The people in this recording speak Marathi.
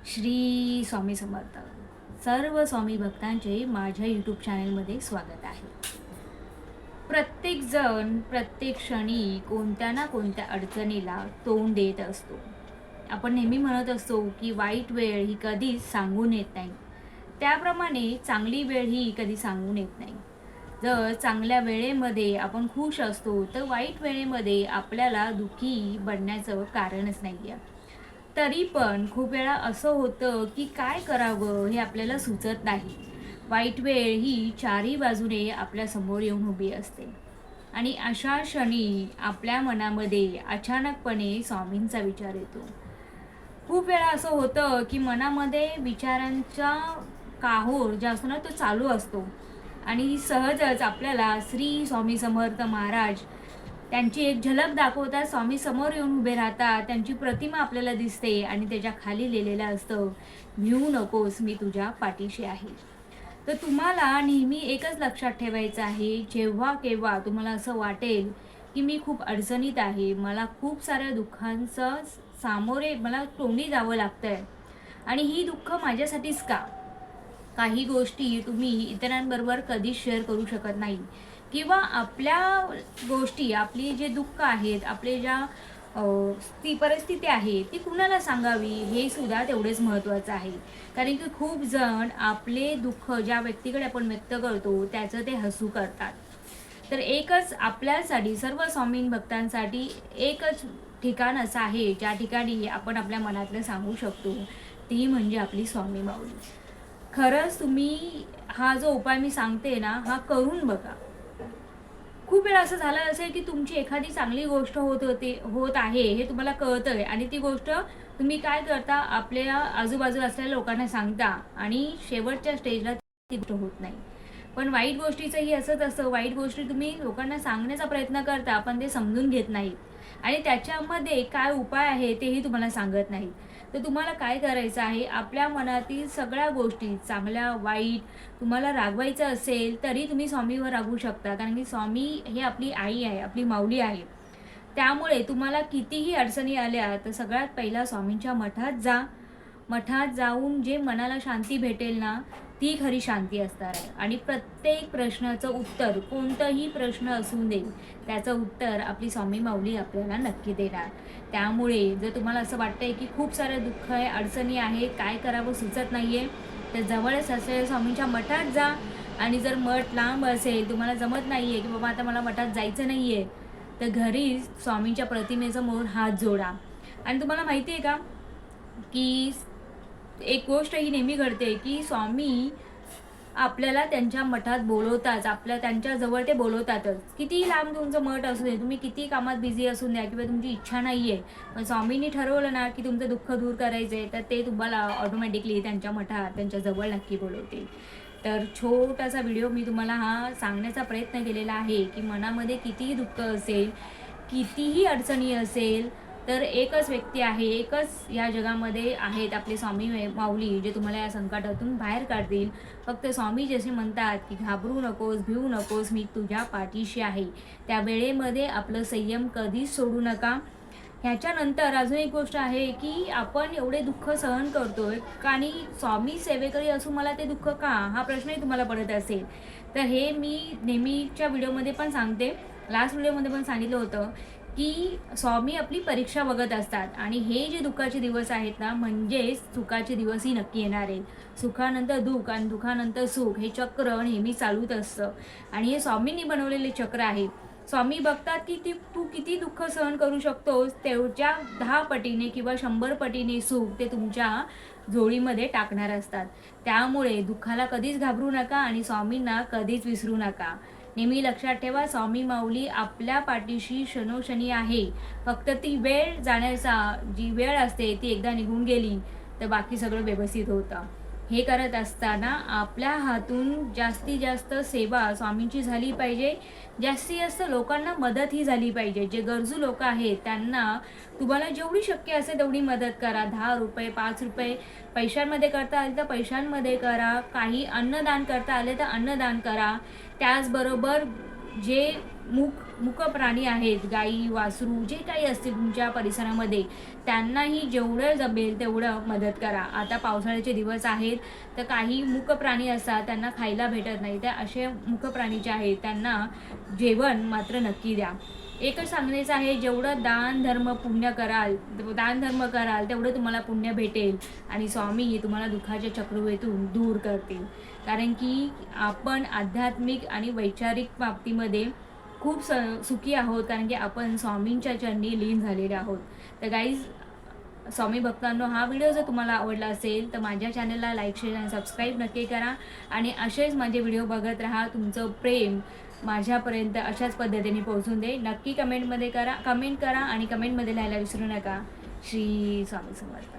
श्री स्वामी समर्थ. सर्व स्वामी भक्तांचे माझ्या यूट्यूब चॅनलमध्ये स्वागत आहे. प्रत्येक जण प्रत्येक क्षणी कोणत्या ना कोणत्या अडचणीला तोंड देत असतो. आपण नेहमी म्हणत असतो की वाईट वेळ ही कधीच सांगून येत नाही, त्याप्रमाणे चांगली वेळ ही कधी सांगून येत नाही. जर चांगल्या वेळेमध्ये आपण खुश असतो तर वाईट वेळेमध्ये आपल्याला दुःखी बनण्याचं कारणच नाही आहे. तरी पण खूप वेळा असं होतं की काय करावं हे आपल्याला सुचत नाही. वाईट वेळ ही चारही बाजूने आपल्यासमोर येऊन उभी असते आणि अशा क्षणी आपल्या मनामध्ये अचानकपणे स्वामींचा विचार येतो. खूप वेळा असं होतं की मनामध्ये विचारांचा काहोर जो असतो ना तो चालू असतो आणि सहजच आपल्याला श्री स्वामी समर्थ महाराज त्यांची एक झलक दाखवतात. स्वामी समोर येऊन उभे राहतात, त्यांची प्रतिमा आपल्याला दिसते आणि त्याच्या खाली लिहिलेलं असतं, भिवू नकोस, मी तुझ्या पाठीशी आहे. तर तुम्हाला नेहमी एकच लक्षात ठेवायचं आहे, जेव्हा केव्हा तुम्हाला असं वाटेल की मी खूप अडचणीत आहे, मला खूप साऱ्या दुःखांचं सामोरे मला तोंडी जावं लागतंय आणि ही दुःख माझ्यासाठीच का? काही गोष्टी तुम्ही इतरांबरोबर कधीच शेअर करू शकत नाही किंवा आपल्या गोष्टी, आपली जे दुःख आहेत, आपले ज्या अ, ती परिस्थिती आहे ती कुणाला सांगावी हे सुद्धा तेवढेच महत्त्वाचं आहे. कारण की खूप जण आपले दुःख ज्या व्यक्तीकडे आपण व्यक्त करतो त्याचं ते हसू करतात. तर एकच आपल्यासाठी, सर्व स्वामीं भक्तांसाठी एकच ठिकाण असं आहे ज्या ठिकाणी आपण आपल्या मनातलं सांगू शकतो, ती म्हणजे आपली स्वामी माऊली. खरंच तुम्ही हा जो उपाय मी सांगते ना, हा करून बघा. खूप वेळा असं झालं असेल की तुमची एखादी चांगली गोष्ट होत आहे हे तुम्हाला कळतंय आणि ती गोष्ट तुम्ही काय करता, आपल्या आजूबाजूला असलेल्या लोकांना सांगता आणि शेवटच्या स्टेजला ती गोष्ट होत नाही. पण वाईट गोष्टीचंही असंच असतं. वाईट गोष्टी तुम्ही लोकांना सांगण्याचा प्रयत्न करता, पण ते समजून घेत नाहीत आणि त्याच्यामध्ये काय उपाय आहे तेही तुम्हाला सांगत नाहीत. तर तुम्हाला काय करायचं आहे, आपल्या मनातील सगळ्या गोष्टी, चांगल्या वाईट, तुम्हाला रागवायचं असेल तरी तुम्ही स्वामीवर रागवू शकता. कारण की स्वामी हे आपली आई आहे, आपली माऊली आहे. त्यामुळे तुम्हाला कितीही अडचणी आल्या तर सगळ्यात पहिला स्वामींच्या मठात जा. मठात जाऊन जे मनाला शांती भेटेल ना, ती खरी शांती असणार आहे. आणि प्रत्येक प्रश्नाचं उत्तर, कोणताही प्रश्न असू दे, त्याचं उत्तर आपली स्वामी माऊली आपल्याला नक्की देणार. त्यामुळे जर तुम्हाला असं वाटतंय की खूप सारं दुःख आहे, अडचणी आहे, काय करावं सुचत नाहीये, तर जवळच असलेल्या स्वामींच्या मठात जा. आणि जर मठ लांब असेल, तुम्हाला जमत नाहीये की बाबा आता मला मठात जायचं नाहीये, तर घरी स्वामींच्या प्रतिमेसमोर हात जोडा. आणि तुम्हाला माहिती आहे का की एक गोष्ट ही नेहमी घडते की स्वामी आपल्याला त्यांच्या मठात बोलवतात, आपल्या त्यांच्याजवळ ते बोलवतातच. कितीही लांब तुमचं मठ असू दे, तुम्ही किती कामात बिझी असून द्या किंवा तुमची इच्छा नाही आहे, पण स्वामींनी ठरवलं ना की तुमचं दुःख दूर करायचं आहे, तर ते तुम्हाला ऑटोमॅटिकली त्यांच्या मठात, त्यांच्याजवळ नक्की बोलवतील. तर छोटासा व्हिडिओ मी तुम्हाला हा सांगण्याचा प्रयत्न केलेला आहे की मनामध्ये कितीही दुःख असेल, कितीही अडचणी असेल, तर एकच व्यक्ती आहे, एकच या जगामध्ये आहेत आपले स्वामी माऊली, जे तुम्हाला या संकटातून बाहेर काढतील. फक्त स्वामी जसे म्हणतात की घाबरू नकोस, भिवू नकोस, मी तुझ्या पाठीशी आहे. त्या वेळेमध्ये आपलं संयम कधीच सोडू नका. ह्याच्यानंतर अजून एक गोष्ट आहे की आपण एवढे दुःख सहन करतोय आणि स्वामी सेवेकरी असून मला ते दुःख का, हा प्रश्नही तुम्हाला पडत असेल. तर हे मी नेहमीच्या व्हिडिओमध्ये पण सांगते, लास्ट व्हिडिओमध्ये पण सांगितलं होतं की स्वामी आपली परीक्षा बघत असतात आणि हे जे दुःखाचे दिवस आहेत ना, म्हणजेच सुखाचे दिवसही नक्की येणार आहेत. सुखानंतर दुःख आणि दुःखानंतर सुख, हे चक्र नेहमी चालूच असतं आणि हे स्वामींनी बनवलेले चक्र आहे. स्वामी बघतात की तू किती दुःख सहन करू शकतोस, तेवढ्या 10 पटीने किंवा 100 पटीने सुख ते तुमच्या झोळीमध्ये टाकणार असतात. त्यामुळे दुःखाला कधीच घाबरू नका आणि स्वामींना कधीच विसरू नका. नेहमी लक्षात ठेवा, स्वामी माऊली आपल्या पाठीशी क्षणोक्षणी आहे. फक्त ती वेळ जाण्याचा, जी वेळ असते ती एकदा निघून गेली तर बाकी सगळं व्यवस्थित होतं. हे करत असताना आपल्या हातून जास्तीत जास्त सेवा स्वामींची झाली पाहिजे. जास्तीत जास्त लोकांना मदतही झाली पाहिजे. जे गरजू लोक आहेत त्यांना तुम्हाला जेवढी शक्य असेल तेवढी मदत करा. ₹10, ₹5 पैशांमध्ये करता आले तर पैशांमध्ये करा. काही अन्नदान करता आले तर अन्नदान करा. त्याचबरोबर जे मूक मूक प्राणी आहेत, गाई वासरू जे काही असतील तुमच्या परिसरामध्ये, त्यांनाही जेवढं जमेल तेवढं मदत करा. आता पावसाळ्याचे दिवस आहेत, तर काही मूक प्राणी असतात त्यांना खायला भेटत नाही, तर असे मूक प्राणी जे आहेत त्यांना जेवण मात्र नक्की द्या. एकच सांगण्याचं आहे, जेवढं दान धर्म कराल तेवढं तुम्हाला पुण्य भेटेल आणि स्वामी तुम्हाला दुःखाच्या चक्रव्यूहातून दूर करतील. कारण की आपण आध्यात्मिक आणि वैचारिक बाबतीमध्ये खूप सुखी आहोत, कारण की आपण स्वामींच्या चरणी लीन झालेले आहोत. तर गाईज, स्वामी भक्तांनो, हा व्हिडिओ जर तुम्हाला आवडला असेल तर माझ्या चॅनलला लाईक, शेअर आणि सबस्क्राईब नक्की करा आणि असेच माझे व्हिडिओ बघत राहा. तुमचं प्रेम माझ्यापर्यंत अशाच पद्धतीने पोहोचून दे. नक्की कमेंट करा आणि कमेंटमध्ये लिहायला विसरू नका. श्री स्वामी समर्थ.